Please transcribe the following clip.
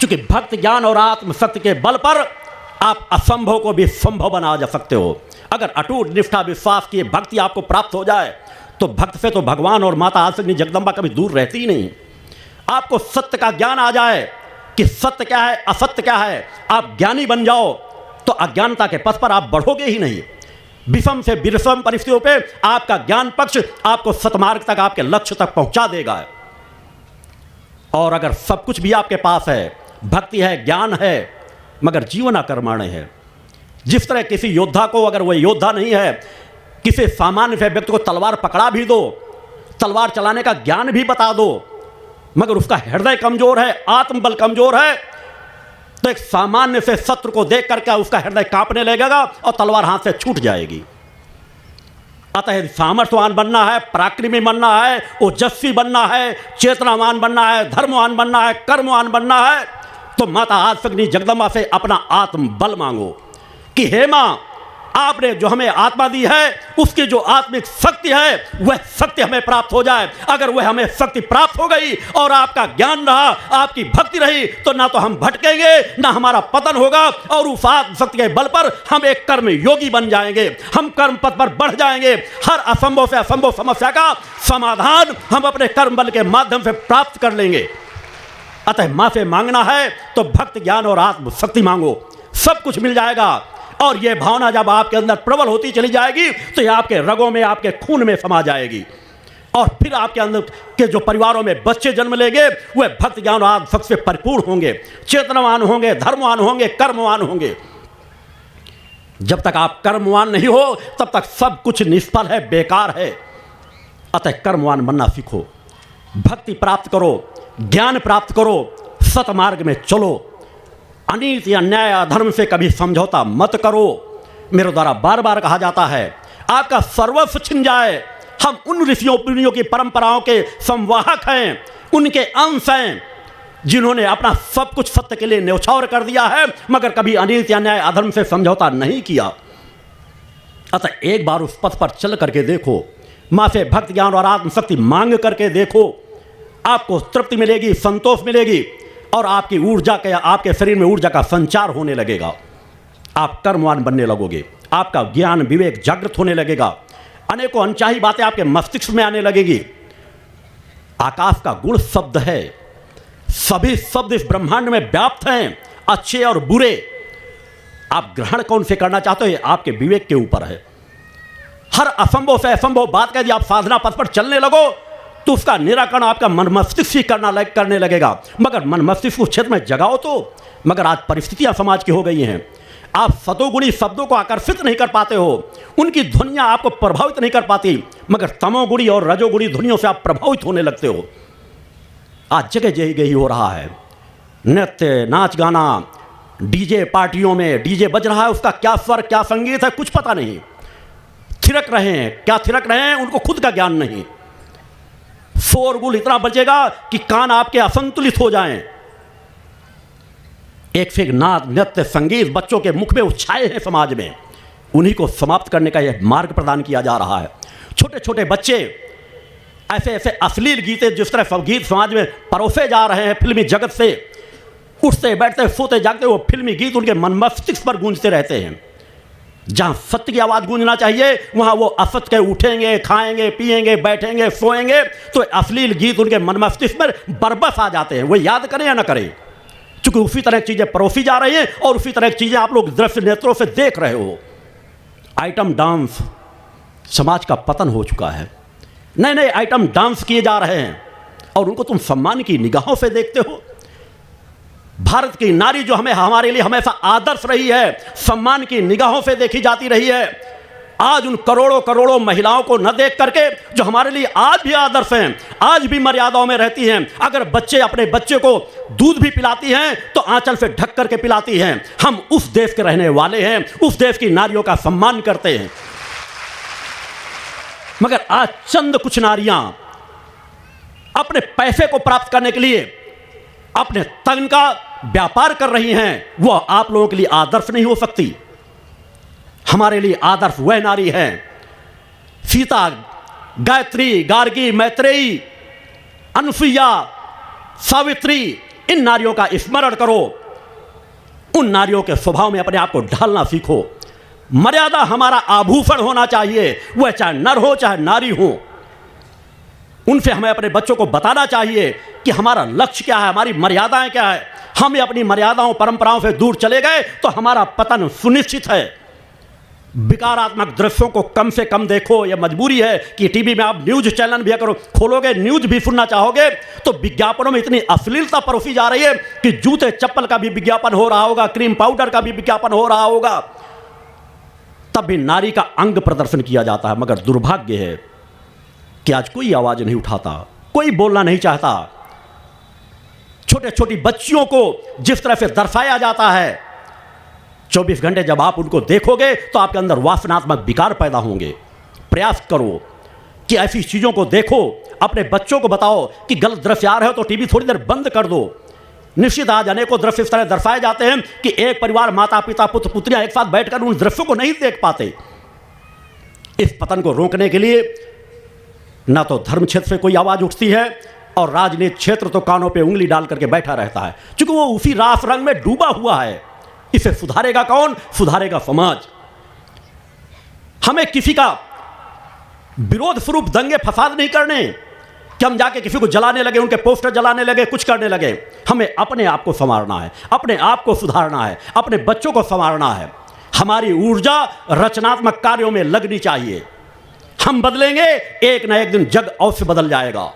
चूंकि भक्ति ज्ञान और आत्मशक्ति के बल पर आप असंभव को भी संभव बना जा सकते हो। अगर अटूट निष्ठा विश्वास की भक्ति आपको प्राप्त हो जाए तो भक्त से तो भगवान और माता आदिशक्ति जगदम्बा कभी दूर रहती ही नहीं। आपको सत्य का ज्ञान आ जाए कि सत्य क्या है असत्य क्या है, आप ज्ञानी बन जाओ तो अज्ञानता के पथ पर आप बढ़ोगे ही नहीं। विषम से विषम परिस्थितियों पे आपका ज्ञान पक्ष आपको सतमार्ग तक, आपके लक्ष्य तक पहुंचा देगा। और अगर सब कुछ भी आपके पास है, भक्ति है, ज्ञान है, मगर जीवन अकर्मण्य है, जिस तरह किसी योद्धा को, अगर वह योद्धा नहीं है, किसी सामान्य से व्यक्ति को तलवार पकड़ा भी दो, तलवार चलाने का ज्ञान भी बता दो, मगर उसका हृदय कमजोर है, आत्मबल कमजोर है, तो एक सामान्य से शत्रु को देख करके उसका हृदय कांपने लगेगा और तलवार हाथ से छूट जाएगी। अतः सामर्थ्यवान बनना है, पराक्रमी बनना है, ओजस्वी बनना है, चेतनावान बनना है, धर्मवान बनना है, कर्मवान बनना है, तो माता आदिशक्ति जगदम्बा से अपना आत्मबल मांगो कि हे मां, आपने जो हमें आत्मा दी है उसकी जो आत्मिक शक्ति है वह शक्ति हमें प्राप्त हो जाए। अगर वह हमें शक्ति प्राप्त हो गई और आपका ज्ञान रहा, आपकी भक्ति रही, तो ना तो हम भटकेंगे, ना हमारा पतन होगा, और उस आत्मशक्ति के बल पर हम एक कर्म योगी बन जाएंगे, हम कर्म पथ पर बढ़ जाएंगे। हर असंभव से असंभव समस्या का समाधान हम अपने कर्म बल के माध्यम से प्राप्त कर लेंगे। अतः मां से मांगना है तो भक्ति ज्ञान और आत्मशक्ति मांगो, सब कुछ मिल जाएगा। और यह भावना जब आपके अंदर प्रबल होती चली जाएगी तो यह आपके रगों में, आपके खून में समा जाएगी, और फिर आपके अंदर के जो परिवारों में बच्चे जन्म लेंगे वह भक्ति ज्ञान और आत्मशक्ति से परिपूर्ण होंगे, चेतनवान होंगे, धर्मवान होंगे, कर्मवान होंगे। जब तक आप कर्मवान नहीं हो तब तक सब कुछ निष्फल है, बेकार है। अतः कर्मवान बनना सीखो, भक्ति प्राप्त करो, ज्ञान प्राप्त करो, सतमार्ग में चलो, अनीति अन्याय अधर्म से कभी समझौता मत करो। मेरे द्वारा बार बार कहा जाता है आपका सर्वस्व छिन जाए, हम उन ऋषियों पीढ़ियों की परंपराओं के संवाहक हैं, उनके अंश हैं, जिन्होंने अपना सब कुछ सत्य के लिए न्यौछावर कर दिया है, मगर कभी अनीति अन्याय अधर्म से समझौता नहीं किया। अतः एक बार उस पथ पर चल करके देखो, मां से भक्ति ज्ञान और आत्मशक्ति मांग करके देखो, आपको तृप्ति मिलेगी, संतोष मिलेगी, और आपकी ऊर्जा के, आपके शरीर में ऊर्जा का संचार होने लगेगा। आप कर्मवान बनने लगोगे, आपका ज्ञान विवेक जागृत होने लगेगा, अनेकों अनचाही बातें आपके मस्तिष्क में आने लगेगी। आकाश का गुण शब्द है, सभी शब्द इस ब्रह्मांड में व्याप्त हैं, अच्छे और बुरे। आप ग्रहण कौन से करना चाहते हो आपके विवेक के ऊपर है। हर असंभव से असंभव बात का यदि आप साधना पथ पर चलने लगो तो उसका निराकरण आपका मन मस्तिष्क ही करने लगेगा, मगर मन मस्तिष्क उस क्षेत्र में जगाओ तो। मगर आज परिस्थितियां समाज की हो गई हैं, आप सतोगुणी शब्दों को आकर्षित नहीं कर पाते हो, उनकी ध्वनियां आपको प्रभावित नहीं कर पाती, मगर तमोगुणी और रजोगुणी ध्वनियों से आप प्रभावित होने लगते हो। आज जगह जगह यही हो रहा है, नृत्य नाच गाना, डीजे पार्टियों में डीजे बज रहा है, उसका क्या स्वर क्या संगीत है कुछ पता नहीं, थिरक रहे हैं, क्या थिरक रहे हैं उनको खुद का ज्ञान नहीं। शोरगुल इतना बचेगा कि कान आपके असंतुलित हो जाएं। एक से एक नाच नृत्य संगीत बच्चों के मुख में उछाए हैं समाज में, उन्हीं को समाप्त करने का यह मार्ग प्रदान किया जा रहा है। छोटे छोटे बच्चे ऐसे ऐसे अश्लील गीतें जिस तरह सब गीत समाज में परोसे जा रहे हैं, फिल्मी जगत से उठते बैठते सोते जागते वो फिल्मी गीत उनके मन मस्तिष्क पर गूंजते रहते हैं। जहां सत्य की आवाज गूंजना चाहिए वहां वो असत्य के उठेंगे, खाएंगे, पिएंगे, बैठेंगे, सोएंगे, तो अश्लील गीत उनके मन मस्तिष्क पर बरबस आ जाते हैं। वो याद करें या ना करें, क्योंकि उसी तरह की चीजें परोसी जा रही हैं और उसी तरह की चीजें आप लोग दृश्य नेत्रों से देख रहे हो। आइटम डांस, समाज का पतन हो चुका है। नए नए आइटम डांस किए जा रहे हैं और उनको तुम सम्मान की निगाहों से देखते हो। भारत की नारी जो हमारे लिए हमेशा आदर्श रही है, सम्मान की निगाहों से देखी जाती रही है, आज उन करोड़ों करोड़ों महिलाओं को न देख करके जो हमारे लिए आज भी आदर्श हैं, आज भी मर्यादाओं में रहती हैं, अगर बच्चे अपने बच्चे को दूध भी पिलाती हैं तो आंचल से ढक करके पिलाती हैं। हम उस देश के रहने वाले हैं, उस देश की नारियों का सम्मान करते हैं। मगर आज चंद कुछ नारियां अपने पैसे को प्राप्त करने के लिए अपने तन का व्यापार कर रही हैं, वह आप लोगों के लिए आदर्श नहीं हो सकती। हमारे लिए आदर्श वह नारी है, सीता, गायत्री, गार्गी, मैत्रेयी, अनुसुईया, सावित्री, इन नारियों का स्मरण करो, उन नारियों के स्वभाव में अपने आप को ढालना सीखो। मर्यादा हमारा आभूषण होना चाहिए, वह चाहे नर हो चाहे नारी हो। उनसे हमें अपने बच्चों को बताना चाहिए कि हमारा लक्ष्य क्या है, हमारी मर्यादाएं क्या है। हम अपनी मर्यादाओं परंपराओं से दूर चले गए तो हमारा पतन सुनिश्चित है। विकारात्मक दृश्यों को कम से कम देखो। यह मजबूरी है कि टीवी में आप न्यूज चैनल भी अगर खोलोगे, न्यूज भी सुनना चाहोगे, तो विज्ञापनों में इतनी अश्लीलता परोसी जा रही है कि जूते चप्पल का भी विज्ञापन हो रहा होगा, क्रीम पाउडर का भी विज्ञापन हो रहा होगा, तब भी नारी का अंग प्रदर्शन किया जाता है। मगर दुर्भाग्य है कि आज कोई आवाज नहीं उठाता, कोई बोलना नहीं चाहता। छोटे छोटी बच्चियों को जिस तरह से दर्शाया जाता है, 24 घंटे जब आप उनको देखोगे तो आपके अंदर वासनात्मक विकार पैदा होंगे। प्रयास करो कि ऐसी चीज़ों को देखो, अपने बच्चों को बताओ कि गलत दृश्य आ रहे हो तो टीवी थोड़ी देर बंद कर दो। निश्चित आज अनेकों दृश्य इस तरह दर्शाए जाते हैं कि एक परिवार, माता पिता पुत्र पुत्रियां एक साथ बैठकर उन दृश्यों को नहीं देख पाते। इस पतन को रोकने के लिए ना तो धर्म क्षेत्र से कोई आवाज़ उठती है और राजनीतिक क्षेत्र तो कानों पे उंगली डाल करके बैठा रहता है, क्योंकि वो उसी रास रंग में डूबा हुआ है। इसे सुधारेगा कौन? सुधारेगा समाज। हमें किसी का विरोध स्वरूप दंगे फसाद नहीं करने कि हम जाके किसी को जलाने लगे, उनके पोस्टर जलाने लगे, कुछ करने लगे। हमें अपने आप को संवारना है, अपने आप को सुधारना है, अपने बच्चों को संवारना है। हमारी ऊर्जा रचनात्मक कार्यों में लगनी चाहिए। हम बदलेंगे, एक ना एक दिन जग अवश्य बदल जाएगा।